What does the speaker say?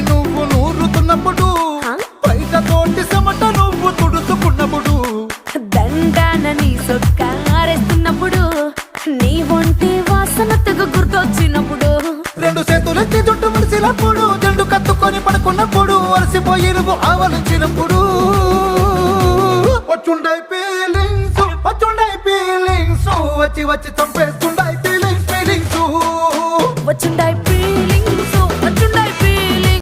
నువ్వు నూరుతున్నప్పుడు బయట తోటి చెమట నువ్వు తుడుచుకున్నప్పుడు దండాన నీ సొక్కారేస్తున్నప్పుడు నీ ఒంటి వాసన తెగ గుర్తొచ్చినప్పుడు రెండు చేతులెత్తి జుట్టు ముడిసినప్పుడు జెండు కత్తుకొని పడుకున్నప్పుడు అలసిపోయి నువ్వు ఆవలించినప్పుడు వచ్చుండై ఫీలింగ్స్ వచ్చి వచ్చి చంపేస్తుండ